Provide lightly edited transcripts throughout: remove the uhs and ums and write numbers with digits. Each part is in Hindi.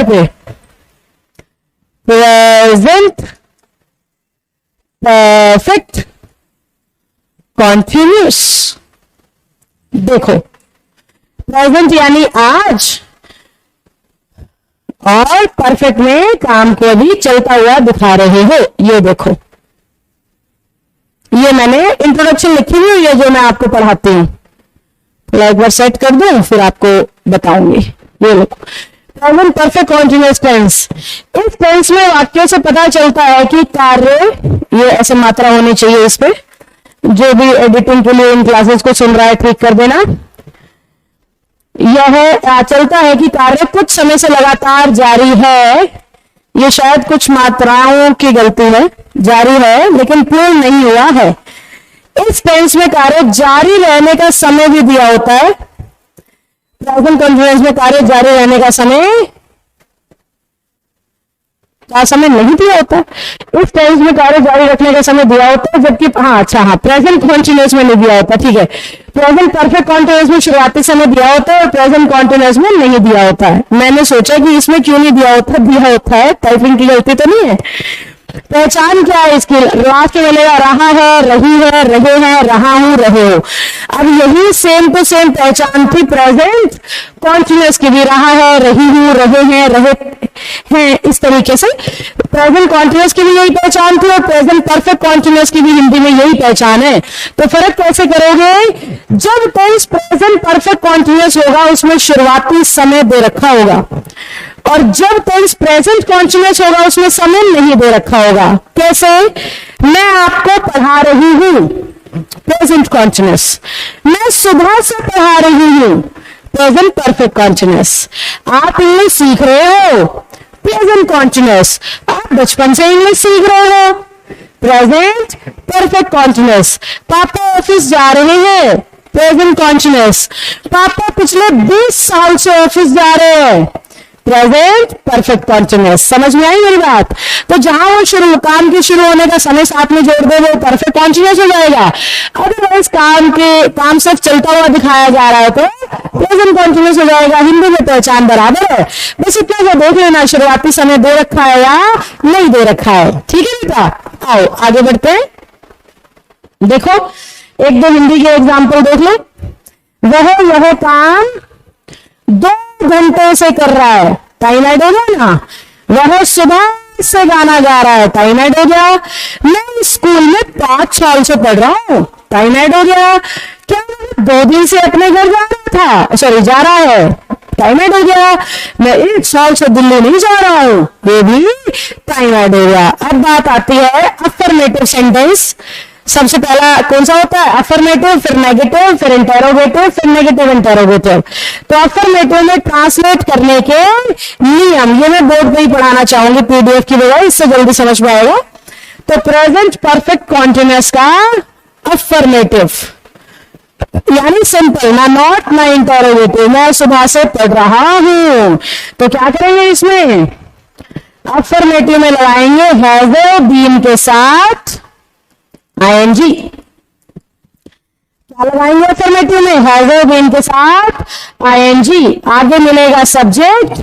करके, प्रेजेंट परफेक्ट कॉन्टिन्यूस। देखो प्रेजेंट यानी आज, और परफेक्ट में काम को भी चलता हुआ दिखा रहे हो। ये देखो, ये मैंने इंट्रोडक्शन लिखी हुई है जो मैं आपको पढ़ाती हूं, तो एक बार सेट कर दूं फिर आपको बताऊंगी। ये देखो प्रेजेंट परफेक्ट कॉन्टिन्यूअस टेंस। इस टेंस में वाक्यों से पता चलता है कि कार्य, ये ऐसे मात्रा होनी चाहिए इस पे, जो भी एडिटिंग के लिए इन क्लासेस को सुन रहा है ठीक कर देना। यह चलता है कि कार्य कुछ समय से लगातार जारी है। ये शायद कुछ मात्राओं की गलती है, जारी है लेकिन पूर्ण नहीं हुआ है। इस टेंस में कार्य जारी रहने का समय भी दिया होता है। प्रेजेंट कंटीन्यूअस में कार्य जारी रहने का समय नहीं दिया होता। इस टेंस में कार्य जारी रखने का समय दिया होता है, जबकि प्रेजेंट कॉन्टिन्यूअस में नहीं दिया होता। ठीक है, प्रेजेंट परफेक्ट कॉन्टिन्यूअस में शुरुआती समय दिया होता है और प्रेजेंट कॉन्टिन्यूअस में नहीं दिया होता है। मैंने सोचा कि इसमें क्यों नहीं दिया होता है, टाइपिंग की गलती तो नहीं है। पहचान क्या है इसकी? लास्ट में मिलेगा रहा है, रही है, रहे हैं, रहा हूं, रहे हो। अब यही सेम टू सेम पहचान थी प्रेजेंट कॉन्टिन्यूअस की भी, रहा है, रही हूं, रहे हैं, रहे हैं, इस तरीके से प्रेजेंट कॉन्टिन्यूअस की भी यही पहचान थी और प्रेजेंट परफेक्ट कॉन्टिन्यूअस की भी हिंदी में यही पहचान है। तो फर्क कैसे करोगे? जब टेंस प्रेजेंट परफेक्ट कॉन्टिन्यूअस होगा उसमें शुरुआती समय दे रखा होगा, और जब टेंस प्रेजेंट कॉन्टिन्यूअस होगा उसमें समय नहीं दे रखा होगा। कैसे? मैं आपको पढ़ा रही हूं, प्रेजेंट कॉन्टिन्यूअस। मैं सुबह से पढ़ा रही हूं, प्रेजेंट परफेक्ट कॉन्टिन्यूअस। आप इंग्लिश सीख रहे हो, प्रेजेंट कॉन्टिन्यूअस। आप बचपन से इंग्लिश सीख रहे हो, प्रेजेंट परफेक्ट कॉन्टिन्यूअस। पापा ऑफिस जा रहे हैं, प्रेजेंट कॉन्टिन्यूअस। पापा पिछले 20 साल से ऑफिस जा रहे हैं, प्रेजेंट परफेक्ट कॉन्टिन्यूअस। समझ में आई मेरी बात? तो जहां वो काम के शुरू होने का समय साथ में जोड़ दे वो परफेक्ट कॉन्टिन्यूअस हो जाएगा। अदरवाइज काम सिर्फ चलता हुआ दिखाया जा रहा है तो प्रेजेंट कॉन्टिन्यूअस हो जाएगा। हिंदी में पहचान बराबर है, बस इतना सा देख लेना शुरुआती समय दे रखा है या नहीं दे रखा है। ठीक है बेटा, आओ आगे बढ़ते हैं। देखो एक दो हिंदी के एग्जाम्पल देख लो। वह काम 2 घंटे से कर रहा है, टाइम ऐड हो गया ना। वह सुबह से गाना गा रहा है, टाइम ऐड हो गया। मैं स्कूल में 5 साल से पढ़ रहा हूं, टाइम ऐड हो गया। क्या 2 दिन से अपने घर जा रहा था, जा रहा है, टाइम ऐड हो गया। मैं 1 साल से दिल्ली नहीं जा रहा हूं, ये भी टाइम ऐड हो गया। अब बात आती है अफर्मेटिव सेंटेंस। सबसे पहला कौन सा होता है? अफर्मेटिव, फिर नेगेटिव, फिर इंटेरोगेटिव, फिर नेगेटिव इंटेरोगेटिव। तो अफर्मेटिव में ट्रांसलेट करने के नियम, ये मैं बोर्ड पे ही पढ़ाना चाहूंगी पीडीएफ की बजाय, इससे जल्दी समझ में आएगा। तो प्रेजेंट परफेक्ट कॉन्टिन्यूअस का अफर्मेटिव यानी सिंपल, ना नॉट ना इंटेरोगेटिव। मैं सुबह से पढ़ रहा हूं, तो क्या करेंगे इसमें? अफर्मेटिव में लगाएंगे हैव बीन के साथ आईएनजी। क्या लगाएंगे अफर्मेटिव में? हैव बीन के साथ आईएनजी। आगे मिलेगा सब्जेक्ट,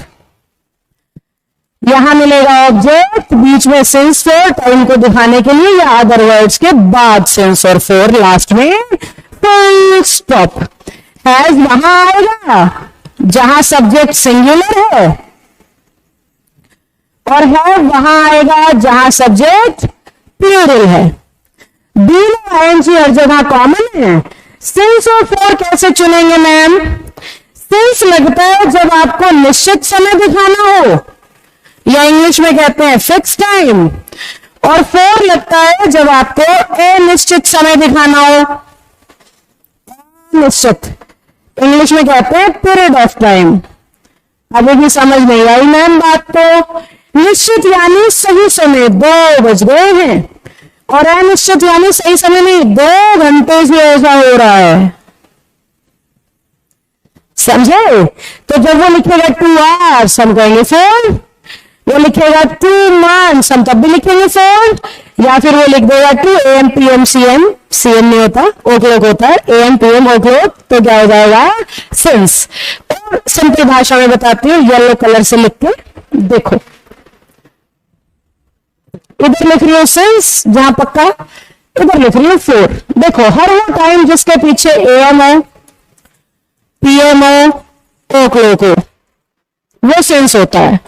यहां मिलेगा ऑब्जेक्ट, बीच में सिंस फॉर टाइम को दिखाने के लिए, या अदर वर्ड्स के बाद सिंस और फॉर, लास्ट में फुल स्टॉप। हैज वहां आएगा जहां सब्जेक्ट सिंगुलर है, और हैव वहां आएगा जहां सब्जेक्ट प्लूरल है। बीन और आईएनजी हर जगह कॉमन है। सिंस और फॉर कैसे चुनेंगे मैम? सिंस लगता है जब आपको निश्चित समय दिखाना हो, या इंग्लिश में कहते हैं फिक्स टाइम, और फॉर लगता है जब आपको अनिश्चित समय दिखाना हो। निश्चित इंग्लिश में कहते हैं पीरियड ऑफ टाइम। अभी भी समझ नहीं आई मैम बात? तो निश्चित यानी सही समय 2 बज गए हैं, और अनिश्चित यानी सही समय नहीं, 2 घंटे से ऐसा हो रहा है। समझे? तो जब वो लिखेगा 2 आवर्स हम कहेंगे 4, वो लिखेगा 2 months हम तब भी लिखेंगे 4, या फिर वो लिख देगा 2 AM PM CM, CM नहीं होता, o'clock होता है, AM PM o'clock, तो क्या हो जाएगा? सिंस। और सिंपल भाषा में बताती हूँ, येलो कलर से लिख के देखो इधर लिख रही हूं सिंस, जहां पक्का, इधर लिख रही हूं फोर। देखो हर वो टाइम जिसके पीछे एएम हो, पीएम हो, ओ क्लॉक हो, वो सिंस होता है।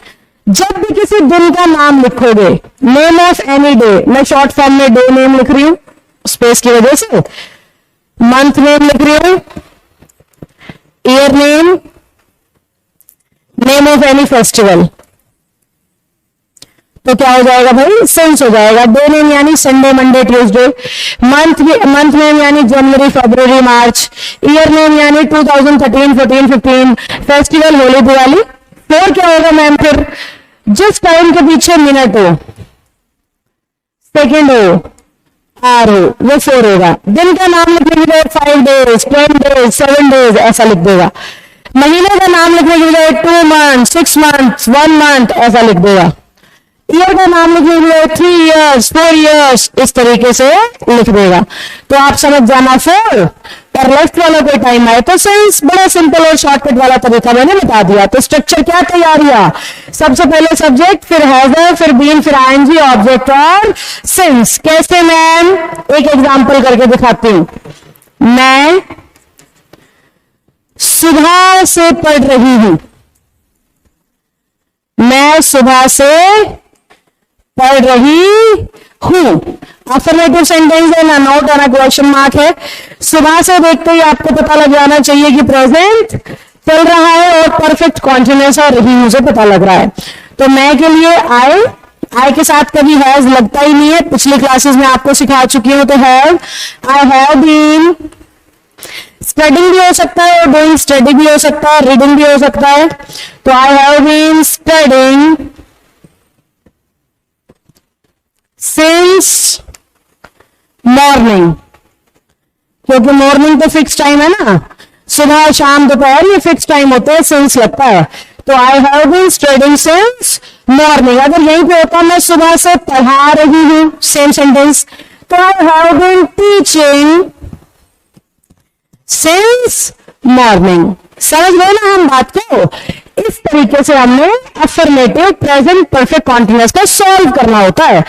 जब भी किसी दिन का नाम लिखोगे, नेम ऑफ एनी डे, मैं शॉर्ट फॉर्म में डे नेम लिख रही हूं स्पेस की वजह से, मंथ नेम लिख रही हूं, year name, name of any festival, तो क्या हो जाएगा भाई, सिंस हो जाएगा। डे नेम यानी Sunday, Monday, Tuesday, month name यानी जनवरी, फरवरी, मार्च, ईयर नेम यानी 2013, 14, 15, फेस्टिवल, होली, दिवाली। फोर क्या होगा मैम फिर, जिस टाइम के पीछे मिनट हो, सेकेंड हो, आर हो, वो फोर होगा। दिन का नाम लिखने के लिए 5 days, 10 days, 7 days ऐसा लिख देगा। महीने का नाम लिखने के लिए 2 months, 6 months, 1 month ऐसा लिख देगा। ईयर का नाम लिखने के लिए 3 years, 4 years इस तरीके से लिख देगा। तो आप समझ जाना फोर, और लेफ्ट वाला कोई टाइम आए तो सिंस। बड़ा सिंपल और शॉर्टकट वाला तरीका मैंने बता दिया। तो स्ट्रक्चर क्या तैयार हुआ, सबसे पहले सब्जेक्ट, फिर हैजर, फिर बीन, फिर आईएनजी, ऑब्जेक्ट और सिंस। कैसे मैम, एक एग्जांपल करके दिखाती हूं। मैं सुबह से पढ़ रही हूं, मैं सुबह से पढ़ रही हूं। अफर्मेटिव सेंटेंस है ना, नोट और क्वेश्चन मार्क है। सुबह से देखते ही आपको पता लग जाना चाहिए कि प्रेजेंट चल रहा है और परफेक्ट कॉन्टिन्यूअस और रही हूं से पता लग रहा है। तो मैं के लिए आई के साथ कभी हैज लगता ही नहीं है, पिछली क्लासेस में आपको सिखा चुकी हूं। तो have, I have been studying भी हो सकता है और डूइंग स्टडी भी हो सकता है, रीडिंग भी हो सकता है। तो I have been studying since morning, क्योंकि मॉर्निंग तो फिक्स टाइम है ना, सुबह शाम दोपहर ये फिक्स टाइम होते हैं, सिंस लगता है। तो I have been studying since morning. अगर यहीं पे होता मैं सुबह से पढ़ा रही हूं, सेम सेंटेंस, तो I have been teaching since morning. समझ गए ना हम बात को। इस तरीके से हमने अफर्मेटिव प्रेजेंट परफेक्ट कॉन्टिन्यूअस को सॉल्व करना होता है।